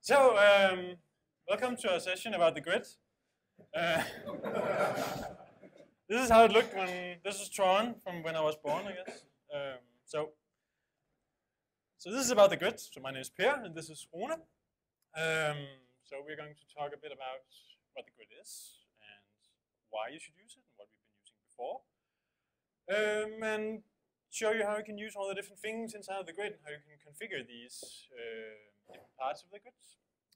So, welcome to our session about the grid. This is how it looked when, this is drawn from when I was born, I guess. So this is about the grid. So my name is Per, and this is Rune. So we're going to talk a bit about what the grid is, and why you should use it, and what we've been using before. And show you how you can use all the different things inside of the grid, and how you can configure these different parts of the grid,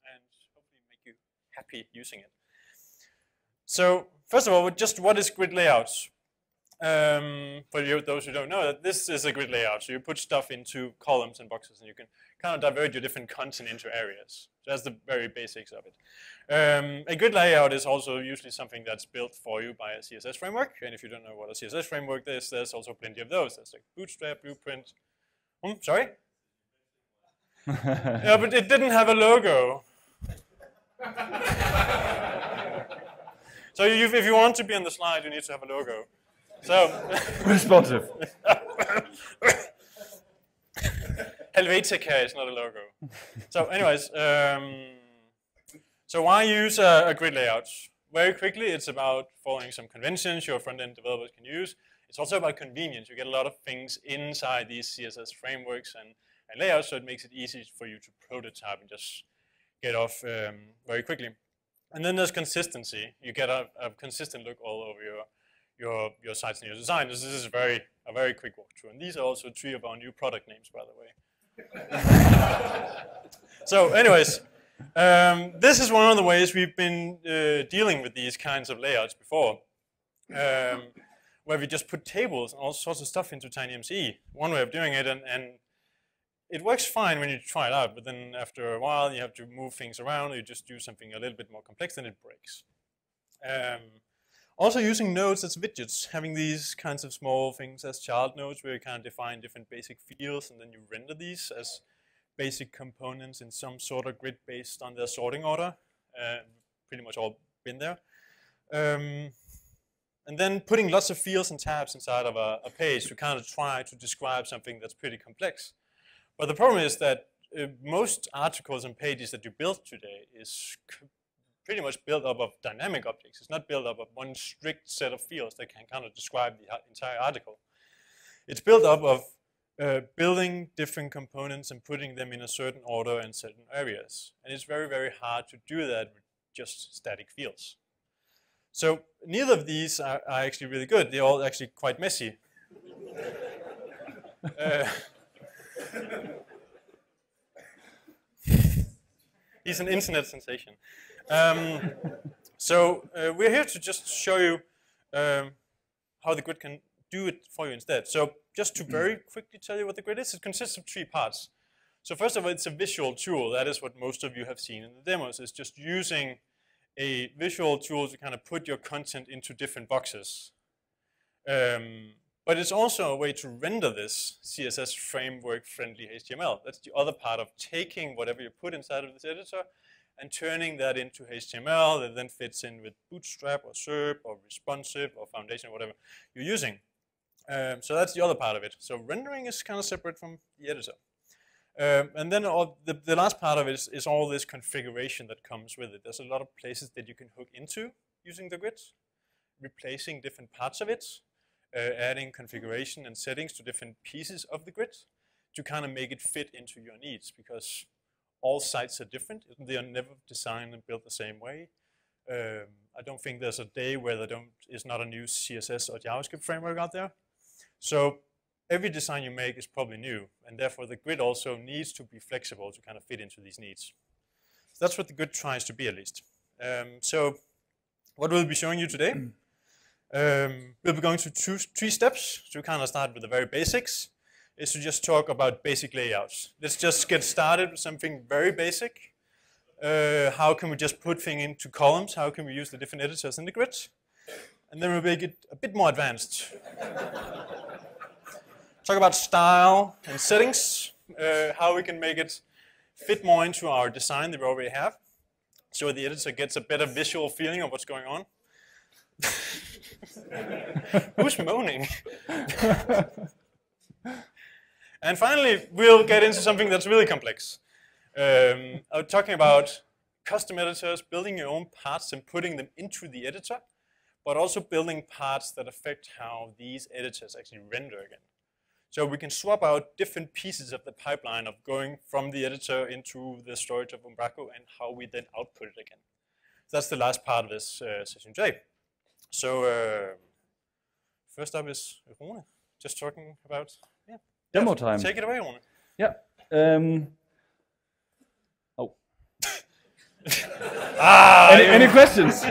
and hopefully make you happy using it. So first of all, just what is grid layouts? For those who don't know, that this is a grid layout. So you put stuff into columns and boxes, and you can kind of divert your different content into areas. So that's the very basics of it. A grid layout is also usually something that's built for you by a CSS framework. And if you don't know what a CSS framework is, there's also plenty of those. There's like Bootstrap, Blueprint. Sorry? Yeah, but it didn't have a logo. So if you want to be on the slide, you need to have a logo. So responsive. Helvetica is not a logo. So anyways, so why use a grid layout? Very quickly, it's about following some conventions your front-end developers can use. It's also about convenience. You get a lot of things inside these CSS frameworks and layouts, so it makes it easy for you to prototype and just get off very quickly. And then there's consistency. You get a consistent look all over your sites and your design. This is a very quick walkthrough. And these are also 3 of our new product names, by the way. So anyways, this is one of the ways we've been dealing with these kinds of layouts before, where we just put tables and all sorts of stuff into TinyMCE. One way of doing it, and it works fine when you try it out, but then after a while you have to move things around, or you just do something a little bit more complex, and it breaks. Also using nodes as widgets, having these kinds of small things as child nodes where you kind of define different basic fields, and then you render these as basic components in some sort of grid based on their sorting order. Pretty much all been there. And then putting lots of fields and tabs inside of a page to kind of try to describe something that's pretty complex. But the problem is that most articles and pages that you build today is pretty much built up of dynamic objects. It's not built up of one strict set of fields that can kind of describe the entire article. It's built up of building different components and putting them in a certain order in certain areas. And it's very, very hard to do that with just static fields. So neither of these are actually really good. They're all actually quite messy. He's an internet sensation. So we're here to just show you how the grid can do it for you instead. So just to very quickly tell you what the grid is, it consists of 3 parts. So first of all, it's a visual tool. That is what most of you have seen in the demos. It's just using a visual tool to kind of put your content into different boxes. But it's also a way to render this CSS framework-friendly HTML. That's the other part of taking whatever you put inside of this editor and turning that into HTML that then fits in with Bootstrap or SERP or responsive or foundation or whatever you're using. So that's the other part of it. So rendering is kind of separate from the editor. And then the last part of it is all this configuration that comes with it. There's a lot of places that you can hook into using the grid, replacing different parts of it, adding configuration and settings to different pieces of the grid to kind of make it fit into your needs, because all sites are different. They are never designed and built the same way. I don't think there's a day where there is not a new CSS or JavaScript framework out there. So every design you make is probably new, and therefore the grid also needs to be flexible to kind of fit into these needs. So that's what the grid tries to be, at least. So what we'll be showing you today, we'll be going through 3 steps to kind of start with the very basics, is to just talk about basic layouts. Let's just get started with something very basic. How can we just put things into columns? How can we use the different editors in the grid? And then we'll make it a bit more advanced. Talk about style and settings, how we can make it fit more into our design that we already have, so the editor gets a better visual feeling of what's going on. Who's moaning? And finally, we'll get into something that's really complex. I'm talking about custom editors, building your own parts and putting them into the editor, but also building parts that affect how these editors actually render again. So we can swap out different pieces of the pipeline of going from the editor into the storage of Umbraco and how we then output it again. So that's the last part of this session today. So first up is Rune, just talking about demo time. Take it away, Rune. Yeah. Any questions?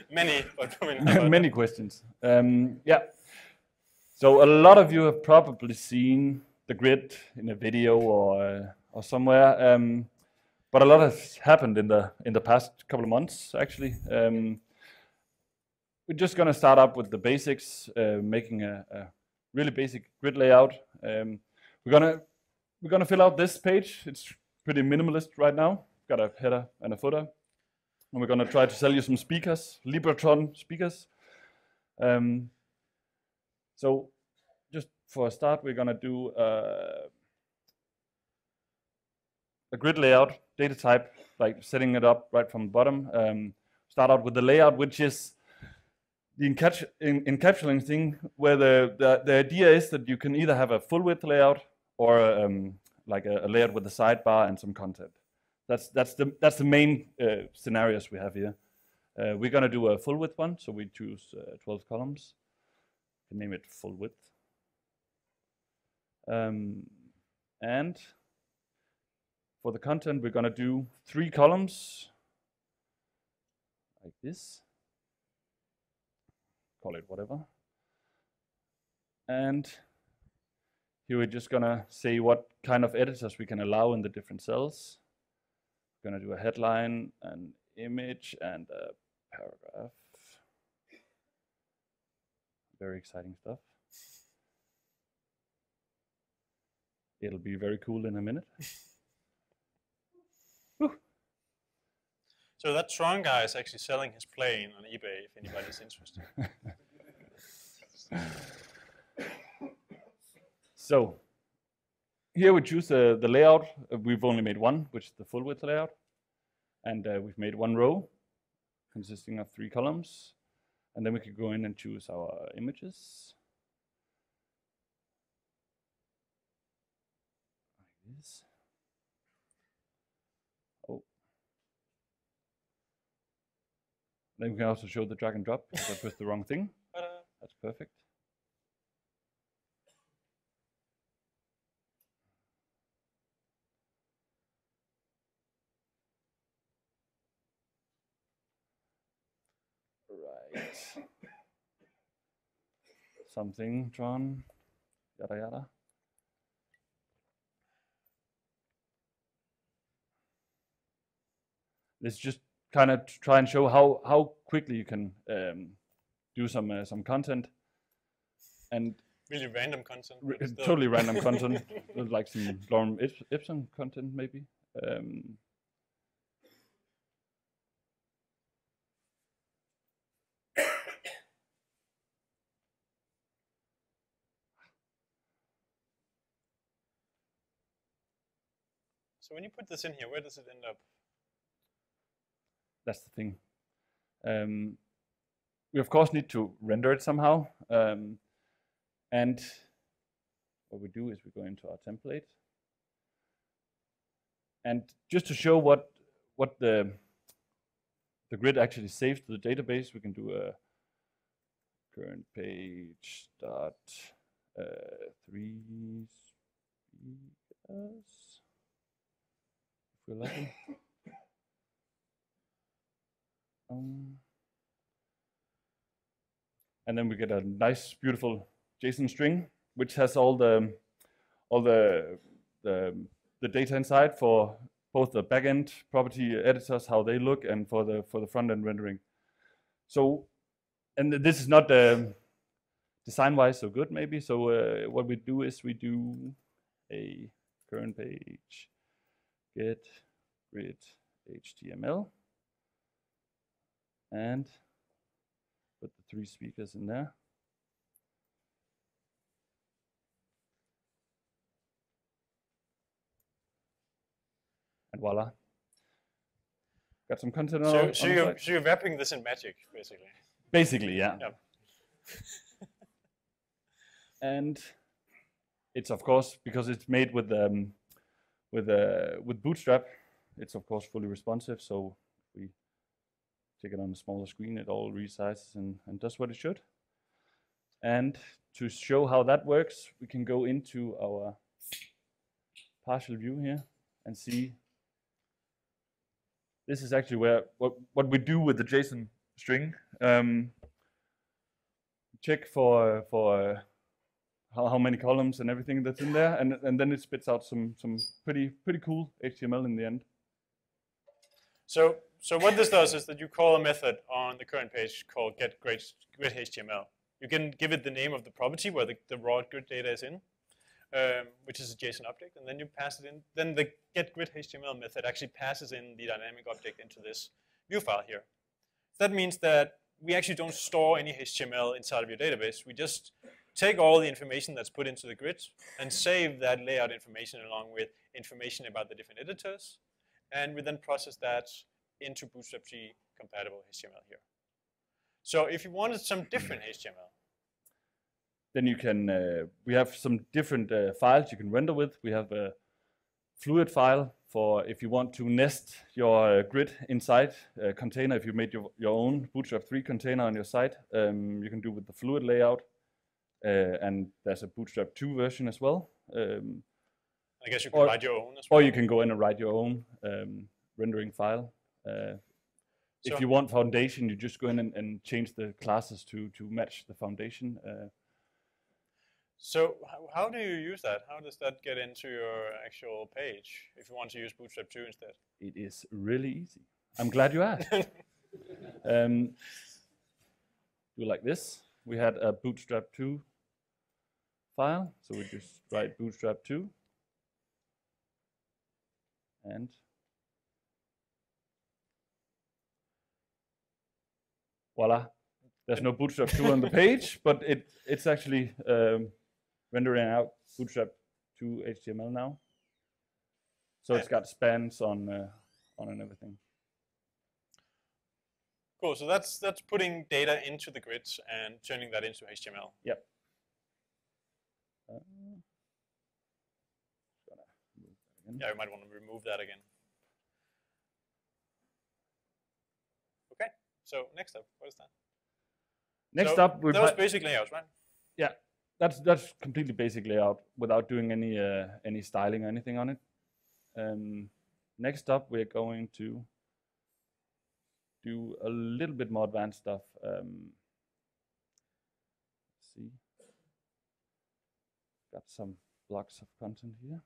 Many, but many questions. Yeah. So a lot of you have probably seen the grid in a video or somewhere, but a lot has happened in the past couple of months actually. We're just gonna start up with the basics, making a really basic grid layout. We're gonna fill out this page. It's pretty minimalist right now. Got a header and a footer, and we're gonna try to sell you some speakers, Libratron speakers. So just for a start, we're gonna do a grid layout, data type, like setting it up right from the bottom. Start out with the layout, which is the encapsulating thing, where the idea is that you can either have a full width layout or like a layout with a sidebar and some content. That's the main scenarios we have here. We're gonna do a full width one, so we choose 12 columns. We can name it full width. And for the content, we're gonna do 3 columns like this. Call it whatever. And here we're just gonna say what kind of editors we can allow in the different cells. We're gonna do a headline, an image, and a paragraph. Very exciting stuff. It'll be very cool in a minute. So that Tron guy is actually selling his plane on eBay if anybody's interested. So here we choose the layout. We've only made one, which is the full width layout. And we've made 1 row consisting of 3 columns. And then we could go in and choose our images. Like this. Oh. Then we can also show the drag and drop because I pressed the wrong thing. That's perfect. Right. Something drawn. Yada yada. Let's just kind of try and show how quickly you can do some content, and really random content. Totally random content, like some Lorem Ipsum content maybe. So when you put this in here, where does it end up? That's the thing. We of course need to render it somehow. And what we do is we go into our template. And just to show what the grid actually saves to the database, we can do a current page dot 3 speakers. If we're lucky. And then we get a nice, beautiful JSON string, which has all the data inside for both the backend property editors, how they look, and for the front end rendering. So, and this is not design-wise so good, maybe. So what we do is we do a current page get grid HTML. And put the 3 speakers in there. And voila. Got some content So, on the site. so you're wrapping this in magic, basically. Basically, yeah. Yep. And it's of course, because it's made with Bootstrap, it's of course fully responsive. So if we take it on a smaller screen, it all resizes and does what it should. And to show how that works, we can go into our partial view here and see. This is actually where what we do with the JSON string. Check for how many columns and everything that's in there, and then it spits out some pretty cool HTML in the end. So what this does is that you call a method on the current page called getGridHTML. You can give it the name of the property where the raw grid data is in, which is a JSON object, and then you pass it in. Then the getGridHTML method actually passes in the dynamic object into this view file here. That means that we actually don't store any HTML inside of your database. We just take all the information that's put into the grid and save that layout information along with information about the different editors, and we then process that into Bootstrap 3 compatible HTML here. So if you wanted some different HTML, then you can, we have some different files you can render with. We have a fluid file for if you want to nest your grid inside a container. If you made your own Bootstrap 3 container on your site, you can do with the fluid layout. And there's a Bootstrap 2 version as well. I guess you can write your own as well. Or you can go in and write your own rendering file. If you want foundation, you just go in and change the classes to match the foundation. So how do you use that? How does that get into your actual page if you want to use Bootstrap 2 instead? It is really easy. I'm glad you asked. Do like this. We had a Bootstrap 2 file, so we just write Bootstrap 2 and voila. There's no Bootstrap 2 on the page, but it's actually rendering out Bootstrap 2 HTML now. So it's got spans on and everything. Cool. So that's putting data into the grids and turning that into HTML. Yep. Yeah, you might want to remove that again. Okay. So next up, what is that? Next up, that was basic layouts, right? Yeah, that's completely basic layout without doing any styling or anything on it. Next up, we're going to do a little bit more advanced stuff. Let's see. Got some blocks of content here.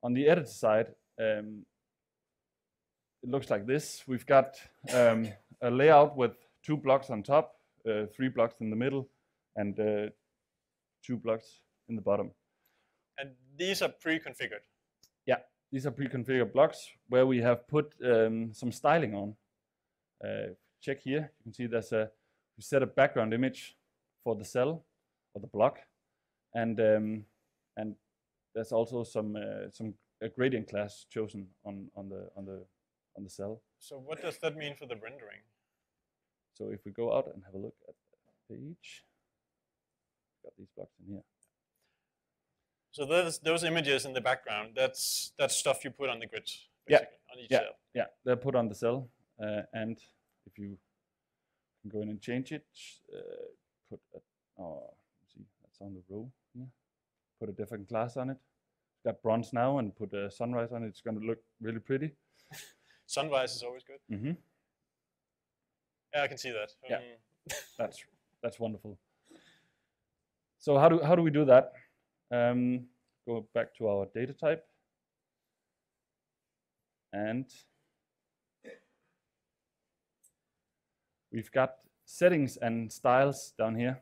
On the editor side, it looks like this. We've got a layout with 2 blocks on top, 3 blocks in the middle, and 2 blocks in the bottom. And these are pre-configured? Yeah, these are pre-configured blocks where we have put some styling on. Check here, you can see we set a background image for the cell or the block, and there's also a gradient class chosen on the cell. So what does that mean for the rendering? So if we go out and have a look at the page, got these blocks in here. So those images in the background, that's stuff you put on the grid, basically, on each cell. Yeah, they're put on the cell, and if you can go in and change it, see, that's on the row here. Put a different class on it. It's got bronze now, and put a sunrise on it. It's going to look really pretty. Sunrise is always good. Mm-hmm. Yeah, I can see that. Yeah, that's wonderful. So how do we do that? Go back to our data type, and we've got settings and styles down here,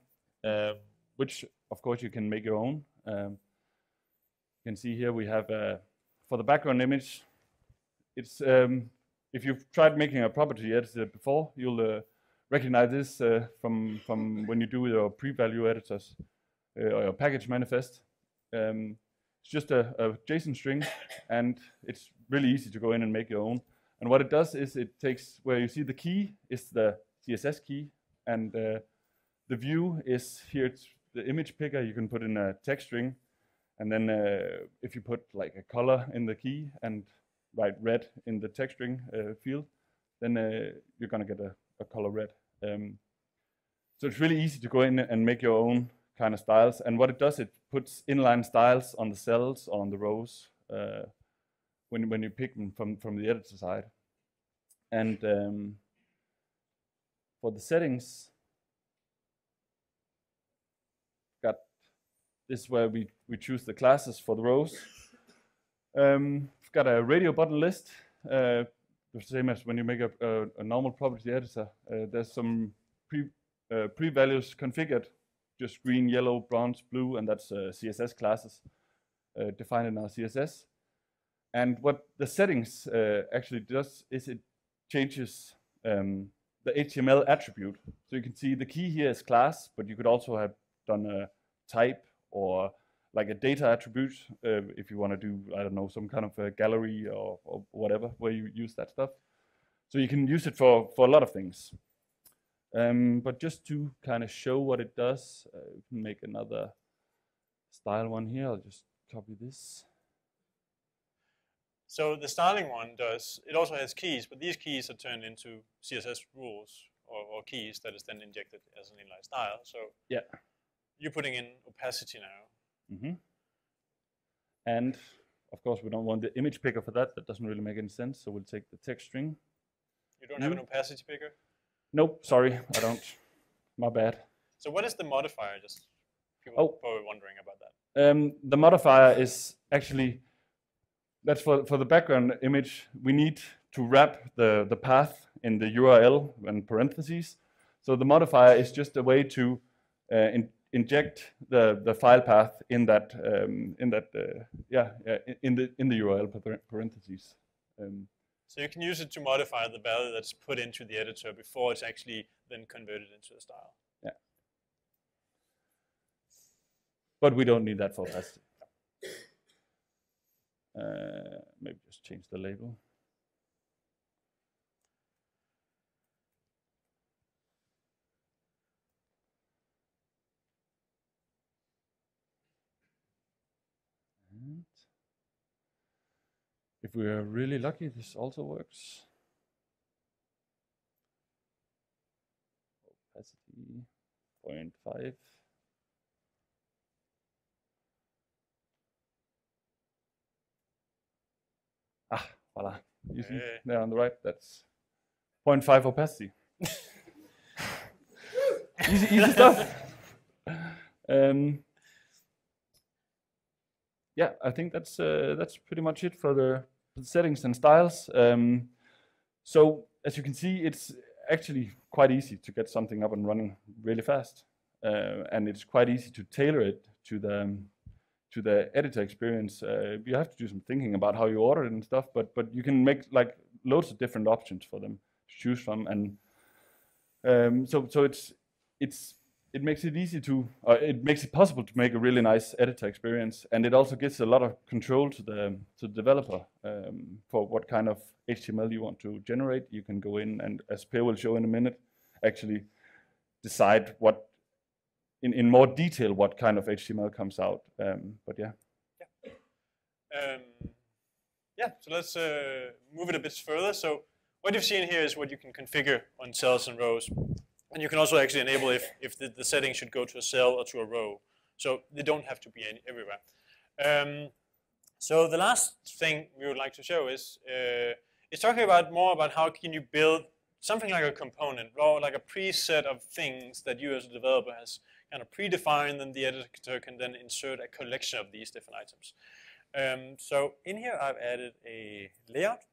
which of course you can make your own. You can see here we have for the background image. It's if you've tried making a property editor before, you'll recognize this from when you do your pre-value editors or your package manifest. It's just a JSON string, and it's really easy to go in and make your own. And what it does is it takes where you see the key is the CSS key, and the view is here. It's the image picker. You can put in a text string, and then if you put like a color in the key and write red in the text string field, then you're gonna get a color red. So it's really easy to go in and make your own kind of styles. And what it does, it puts inline styles on the cells or on the rows when you pick them from the editor side. And for the settings, this is where we choose the classes for the rows. We've got a radio button list. The same as when you make a normal property editor. There's some pre-values configured, just green, yellow, bronze, blue, and that's CSS classes defined in our CSS. And what the settings actually does is it changes the HTML attribute. So you can see the key here is class, but you could also have done a type or like a data attribute if you want to do, I don't know, some kind of a gallery or whatever, where you use that stuff. So you can use it for a lot of things. But just to kind of show what it does, we can make another style one here. I'll just copy this. So the styling one does, it also has keys, but these keys are turned into CSS rules or keys that is then injected as an inline style. So yeah, you're putting in opacity now. Mm-hmm. And of course, we don't want the image picker for that. That doesn't really make any sense. So we'll take the text string. You don't have an opacity picker? Nope, sorry, I don't. My bad. So what is the modifier? Just people are probably wondering about that. The modifier is actually, that's for the background image. We need to wrap the path in the URL and parentheses. So the modifier is just a way to inject the file path in that in the URL parentheses. So you can use it to modify the value that's put into the editor before it's actually then converted into a style. Yeah. But we don't need that for opacity. Maybe just change the label. And if we are really lucky, this also works. Opacity 0.5. Ah, voila. You see there on the right, that's 0.5 opacity. easy stuff. Yeah, I think that's pretty much it for the settings and styles. So as you can see, it's actually quite easy to get something up and running really fast, and it's quite easy to tailor it to the editor experience. You have to do some thinking about how you order it and stuff, but you can make like loads of different options for them to choose from, and so it makes it easy to, it makes it possible to make a really nice editor experience, and it also gives a lot of control to the developer for what kind of HTML you want to generate. You can go in and, as Per will show in a minute, actually decide what, in more detail, what kind of HTML comes out. But yeah. Yeah, so let's move it a bit further. So what you've seen here is what you can configure on cells and rows. And you can also actually enable if the setting should go to a cell or to a row. So they don't have to be everywhere. So the last thing we would like to show is talking more about how can you build something like a component, or like a preset of things that you as a developer has kind of predefined, and the editor can then insert a collection of these different items. So in here I've added a layout,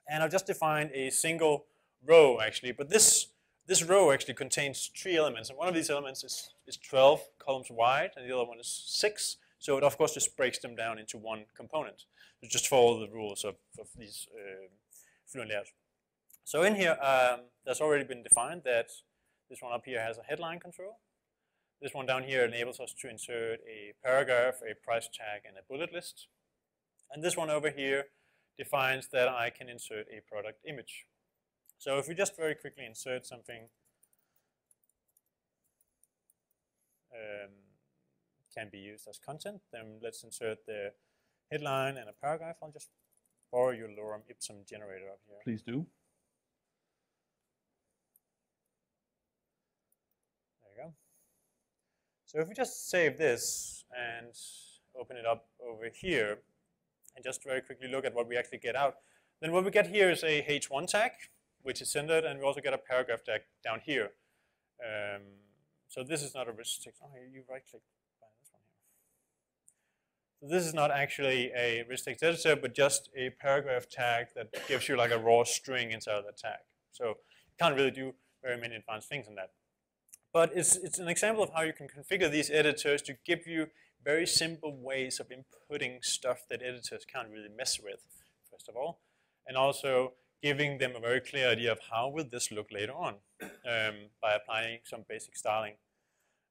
and I've just defined a single row actually, but this row actually contains 3 elements, and one of these elements is 12 columns wide, and the other one is 6. So it of course just breaks them down into one component. So just follow the rules of these Fluent layouts. So in here, there's already been defined that this one up here has a headline control. This one down here enables us to insert a paragraph, a price tag, and a bullet list. And this one over here defines that I can insert a product image. So if we just very quickly insert something, can be used as content, then let's insert the headline and a paragraph. I'll just borrow your lorem ipsum generator up here. Please do. There you go. So if we just save this and open it up over here, and just very quickly look at what we actually get out, then what we get here is a h1 tag, which is centered, and we also get a paragraph tag down here. So this is not a restrict. Oh, you right-click by this one here. So this is not actually a restrict editor, but just a paragraph tag that gives you like a raw string inside of the tag. So you can't really do very many advanced things in that. But it's an example of how you can configure these editors to give you very simple ways of inputting stuff that editors can't really mess with, first of all, and also giving them a very clear idea of how will this look later on by applying some basic styling.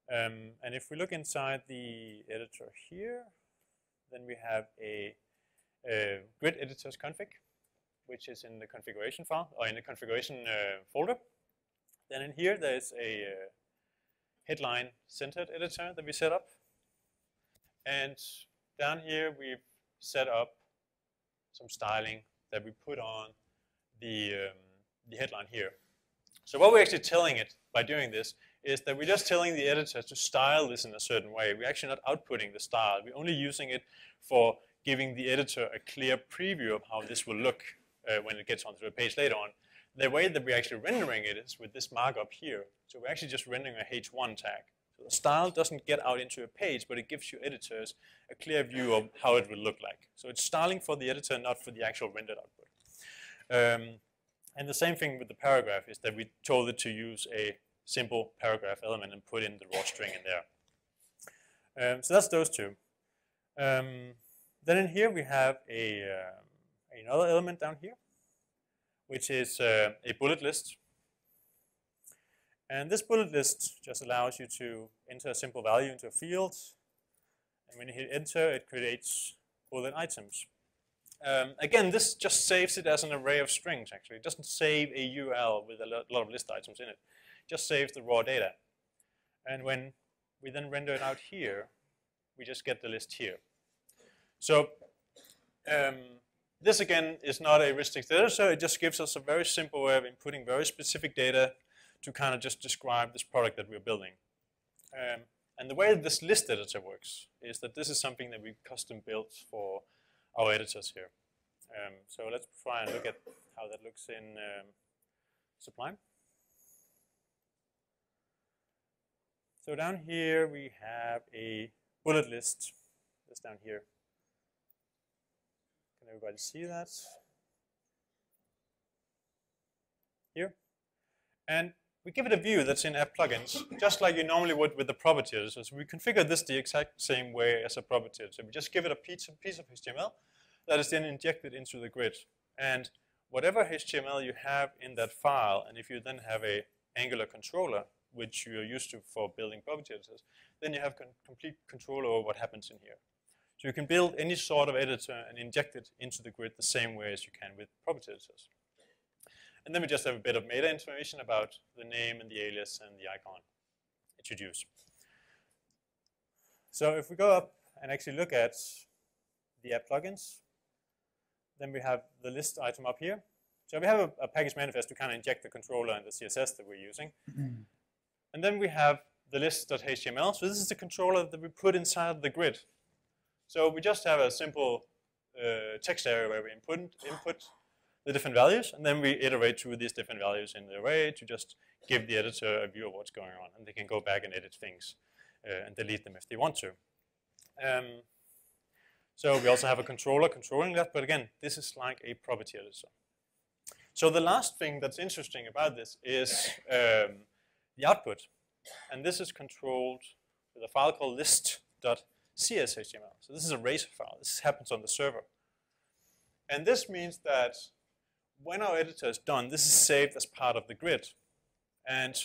And if we look inside the editor here, then we have a grid editors config, which is in the configuration file, or in the configuration folder. Then in here, there's a headline centered editor that we set up. And down here, we've set up some styling that we put on the headline here. So what we're actually telling it by doing this is that we're just telling the editor to style this in a certain way. We're actually not outputting the style. We're only using it for giving the editor a clear preview of how this will look when it gets onto the page later on. The way that we're actually rendering it is with this markup here. So we're actually just rendering a h1 tag. So the style doesn't get out into a page, but it gives you editors a clear view of how it will look like. So it's styling for the editor, not for the actual rendered output. And the same thing with the paragraph is that we told it to use a simple paragraph element and put in the raw string in there. So that's those two. Then in here we have another element down here, which is a bullet list. And this bullet list just allows you to enter a simple value into a field. And when you hit enter, it creates bullet items. Again, this just saves it as an array of strings, actually. It doesn't save a URL with a lot of list items in it. It just saves the raw data. And when we then render it out here, we just get the list here. So this, again, is not a restrict editor. It just gives us a very simple way of inputting very specific data to kind of just describe this product that we're building. And the way this list editor works is that this is something that we custom built for our editors here. So let's try and look at how that looks in Sublime. So down here we have a bullet list. That's down here. Can everybody see that? Here. And we give it a view that's in app plugins, just like you normally would with the property editor. So we configure this the exact same way as a property editor. We just give it a piece of HTML that is then injected into the grid. And whatever HTML you have in that file, and if you then have a Angular controller, which you're used to for building property editors, then you have complete control over what happens in here. So you can build any sort of editor and inject it into the grid the same way as you can with property editors. And then we just have a bit of meta information about the name and the alias and the icon it should use. So if we go up and actually look at the app plugins, then we have the list item up here. So we have a package manifest to kind of inject the controller and the CSS that we're using. And then we have the list.html. So this is the controller that we put inside the grid. So we just have a simple text area where we input the different values, and then we iterate through these different values in the array to just give the editor a view of what's going on, and they can go back and edit things and delete them if they want to. So we also have a controller controlling that, but again, this is like a property editor. So the last thing that's interesting about this is the output, and this is controlled with a file called list.cshtml. So this is a razor file. This happens on the server. And this means that when our editor is done, this is saved as part of the grid. And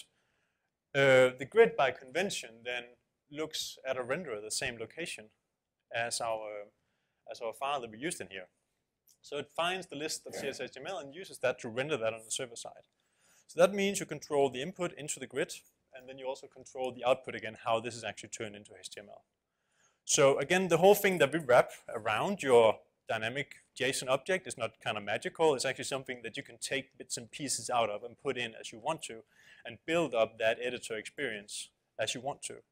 the grid, by convention, then looks at a renderer the same location as our file that we used in here. So it finds the list of CSS.html and uses that to render that on the server side. So that means you control the input into the grid, and then you also control the output again, how this is actually turned into HTML. So again, the whole thing that we wrap around your dynamic JSON object is not kind of magical. It's actually something that you can take bits and pieces out of and put in as you want to, and build up that editor experience as you want to.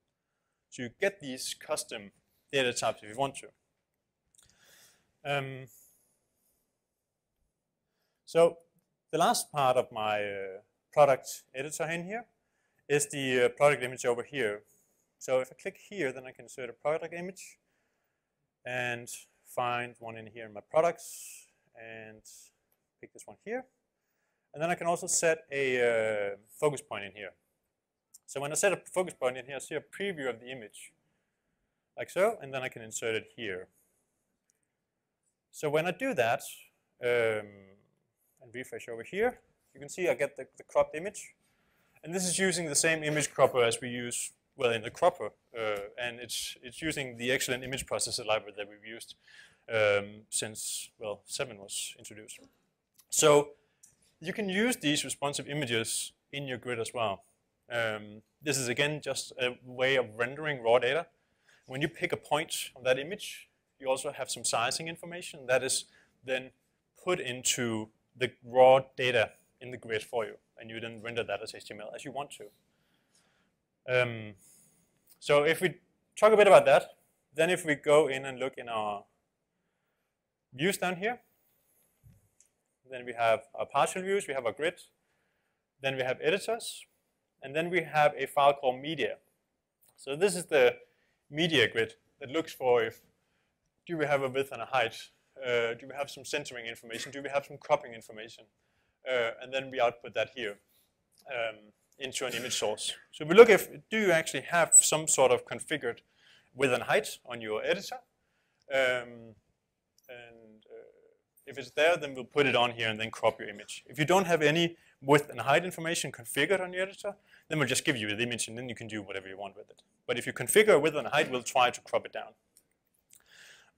So you get these custom data types if you want to. So the last part of my product editor in here is the product image over here. So if I click here, then I can insert a product image and find one in here in my products and pick this one here. And then I can also set a focus point in here. So when I set a focus point in here, I see a preview of the image, like so, and then I can insert it here. So when I do that, and refresh over here, you can see I get the cropped image. And this is using the same image cropper as we use, well, in the cropper. And it's using the excellent image processor library that we've used since, well, 7 was introduced. So you can use these responsive images in your grid as well. This is, again, just a way of rendering raw data. When you pick a point on that image, you also have some sizing information that is then put into the raw data in the grid for you, and you then render that as HTML as you want to. So if we talk a bit about that, then if we go in and look in our views down here, then we have our partial views, we have our grid, then we have editors, and then we have a file called media. So this is the media grid that looks for if do we have a width and a height, do we have some centering information, do we have some cropping information, and then we output that here into an image source. So we look if do you actually have some sort of configured width and height on your editor, and if it's there, then we'll put it on here and then crop your image. If you don't have any width and height information configured on your editor, then we'll just give you the image and then you can do whatever you want with it. But if you configure width and height, we'll try to crop it down.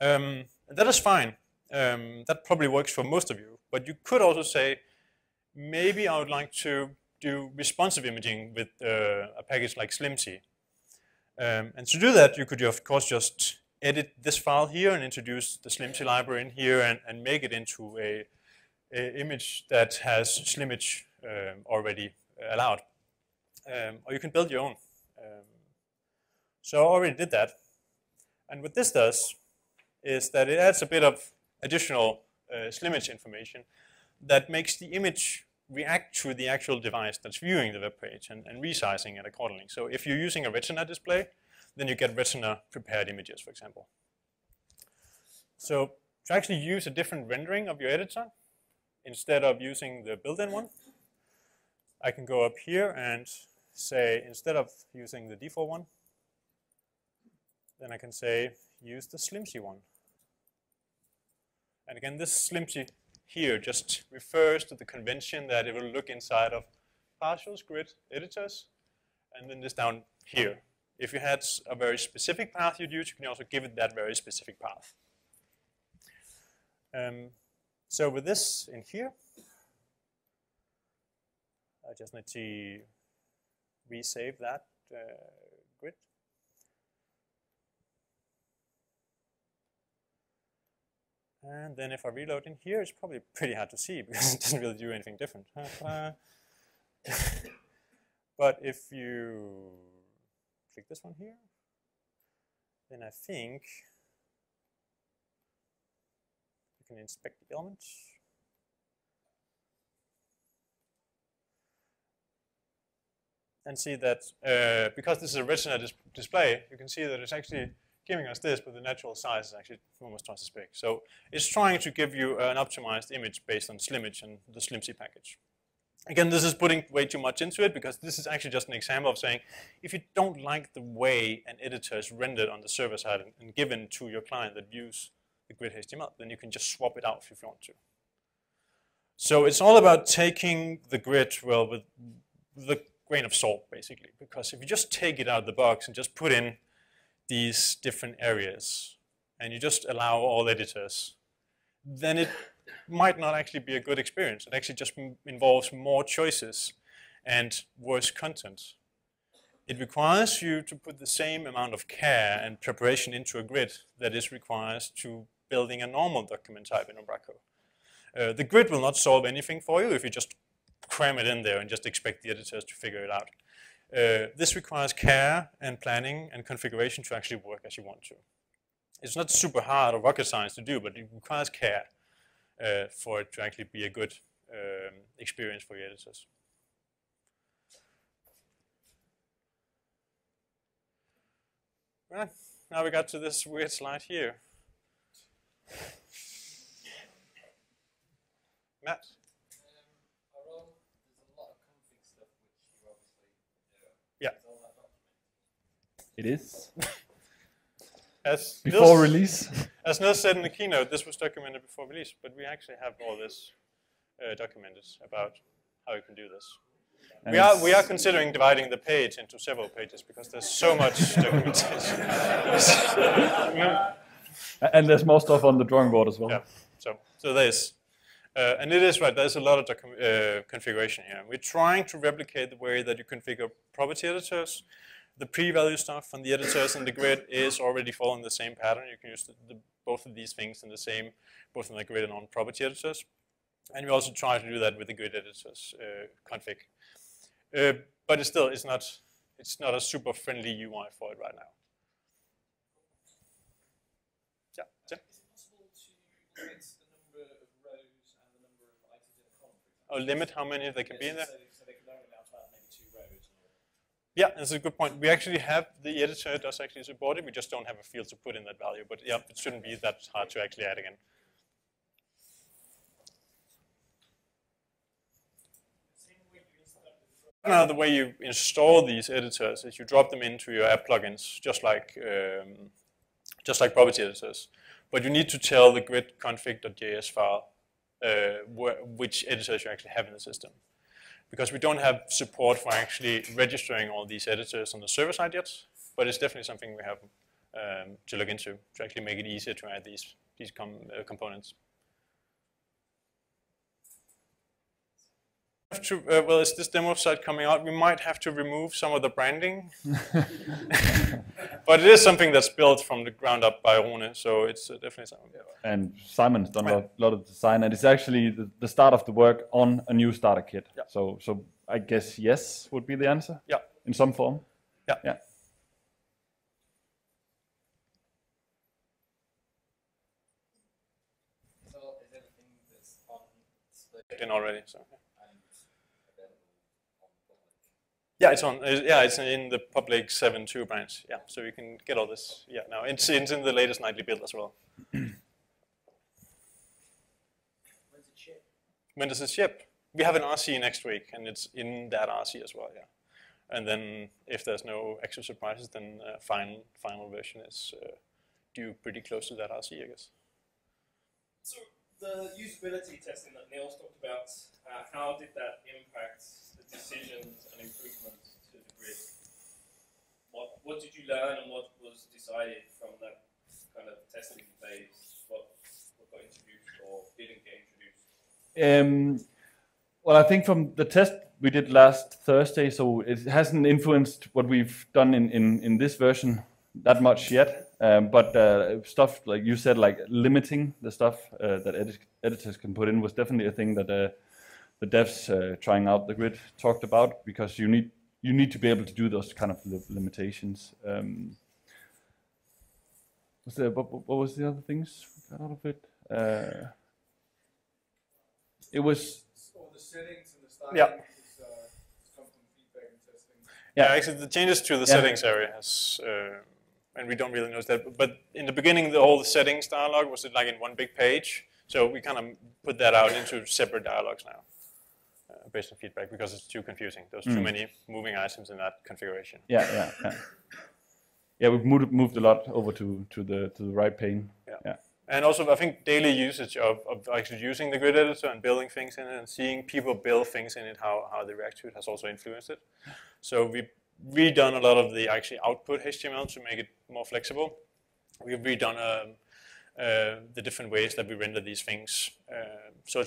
That is fine. That probably works for most of you. But you could also say, maybe I would like to do responsive imaging with a package like Slimcy. And to do that, you could, of course, just edit this file here and introduce the Slimcy library in here and make it into a image that has Slimage already allowed. Or you can build your own. So I already did that. And what this does is that it adds a bit of additional Slimage information that makes the image react to the actual device that's viewing the web page and resizing it accordingly. So if you're using a Retina display, then you get Retina prepared images, for example. So to actually use a different rendering of your editor, instead of using the built-in one, I can go up here and say, instead of using the default one, then I can say, use the Slimcy one. And again, this Slimcy here just refers to the convention that it will look inside of partials, grid, editors, and then this down here. If you had a very specific path you'd use, you can also give it that very specific path. So with this in here, I just need to resave that grid. And then if I reload in here, it's probably pretty hard to see because it doesn't really do anything different. But if you click this one here, then I think you can inspect the elements. And see that because this is a Retina display, you can see that it's actually giving us this, but the natural size is actually almost twice as big. So it's trying to give you an optimized image based on Slimage and the Slimcy package. Again, this is putting way too much into it because this is actually just an example of saying, if you don't like the way an editor is rendered on the server side and given to your client that views the grid HTML, then you can just swap it out if you want to. So it's all about taking the grid, well, with a grain of salt, basically. Because if you just take it out of the box and just put in these different areas, and you just allow all editors, then it might not actually be a good experience. It actually just involves more choices and worse content. It requires you to put the same amount of care and preparation into a grid that is required to building a normal document type in Umbraco. The grid will not solve anything for you if you just cram it in there and just expect the editors to figure it out. This requires care and planning and configuration to actually work as you want to. It's not super hard or rocket science to do, but it requires care for it to actually be a good experience for your editors. Right, now we got to this weird slide here. Matt? Yeah. It is. As before Niels, release. As Niels said in the keynote, this was documented before release, but we actually have all this documented about how you can do this. And we are considering dividing the page into several pages because there's so much documentation. And there's more stuff on the drawing board as well. Yeah, so there's, and it is right, there's a lot of configuration here. We're trying to replicate the way that you configure property editors. The pre-value stuff on the editors and the grid is already following the same pattern. You can use both of these things in the same, both on the grid and on property editors. And we also try to do that with the grid editors config. But it's not a super friendly UI for it right now. Yeah, Tim? Is it possible to limit the number of rows and the number of items in a column? Or limit how many there can be in there? So they can only allow about maybe 2 rows. Yeah, that's a good point. We actually have the editor does actually support it. We just don't have a field to put in that value. But yeah, it shouldn't be that hard to actually add again. Now, the way you install these editors is you drop them into your app plugins, just like property editors. But you need to tell the grid config.js file which editors you actually have in the system. Because we don't have support for actually registering all these editors on the server side yet, but it's definitely something we have to look into to actually make it easier to add these components. Well, is this demo site coming out? We might have to remove some of the branding. But it is something that's built from the ground up by Rune, so it's definitely something. And Simon's done a lot of design, and it's actually the start of the work on a new starter kit. Yeah. So I guess yes would be the answer. Yeah. In some form. Yeah. Yeah. So is everything that's on display In already, so. Yeah. and available on public? Yeah, it's on. Yeah, it's in the public 7.2 branch. Yeah, so you can get all this. Yeah, now it's in the latest nightly build as well. When's it ship? When does it ship? We have an RC next week, and it's in that RC as well. Yeah, and then if there's no extra surprises, then final version is due pretty close to that RC, I guess. So the usability testing that Niels talked about, how did that impact the decisions and improvements to the grid? What did you learn and what was decided from that kind of testing phase? What got introduced or didn't get introduced? Well, I think from the test we did last Thursday, so it hasn't influenced what we've done in this version that much yet. But stuff like you said, like limiting the stuff that editors can put in was definitely a thing that the devs trying out the grid talked about, because you need to be able to do those kind of limitations. What was the other things we got out of it? It was All the settings and the styling Yeah. come from feedback and testing. Yeah, actually, the changes to the settings area has, and we don't really know that. But in the beginning, the whole settings dialog was like in one big page. So we kind of put that out into separate dialogues now, based on feedback, because it's too confusing. There's too many moving items in that configuration. Yeah, we've moved a lot over to the right pane. Yeah. Yeah. And also, I think daily usage of actually using the grid editor and building things in it and seeing people build things in it, how they react to it, has also influenced it. So we've redone a lot of the actually output HTML to make it more flexible. We've redone the different ways that we render these things, so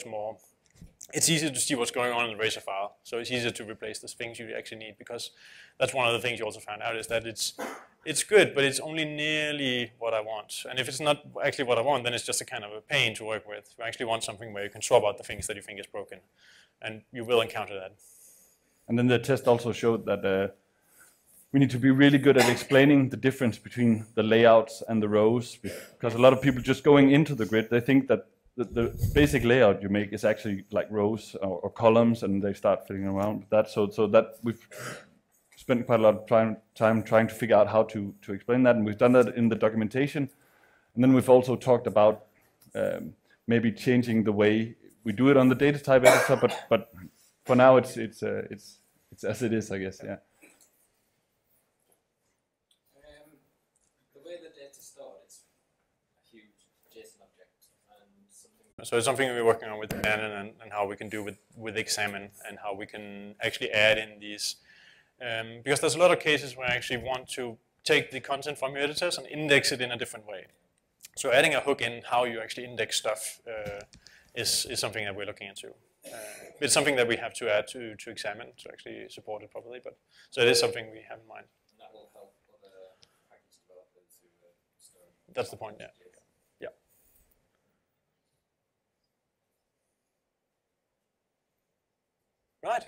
it's easier to see what's going on in the Razor file. So it's easier to replace the things you actually need, because that's one of the things you also found out is that it's good, but it's only nearly what I want. And if it's not actually what I want, then it's just a kind of a pain to work with. You actually want something where you can swap out the things that you think is broken, and you will encounter that. And then the test also showed that we need to be really good at explaining the difference between the layouts and the rows, because a lot of people just going into the grid, they think that the basic layout you make is actually like rows or columns, and they start fiddling around with that. So that we've spent quite a lot of time trying to figure out how to explain that, and we've done that in the documentation. And then we've also talked about maybe changing the way we do it on the data type editor, but for now it's as it is, I guess. Yeah. The way the data stored, it's a huge JSON object, and something. So it's something we're working on with Bannon and how we can do with examine, and how we can actually add in these. Because there's a lot of cases where I actually want to take the content from your editors and index it in a different way. So adding a hook in how you actually index stuff is something that we're looking into. It's something that we have to add to examine to actually support it properly. But so it is something we have in mind. And that will help other package developers who store. That's the point, yeah. Yeah. Right.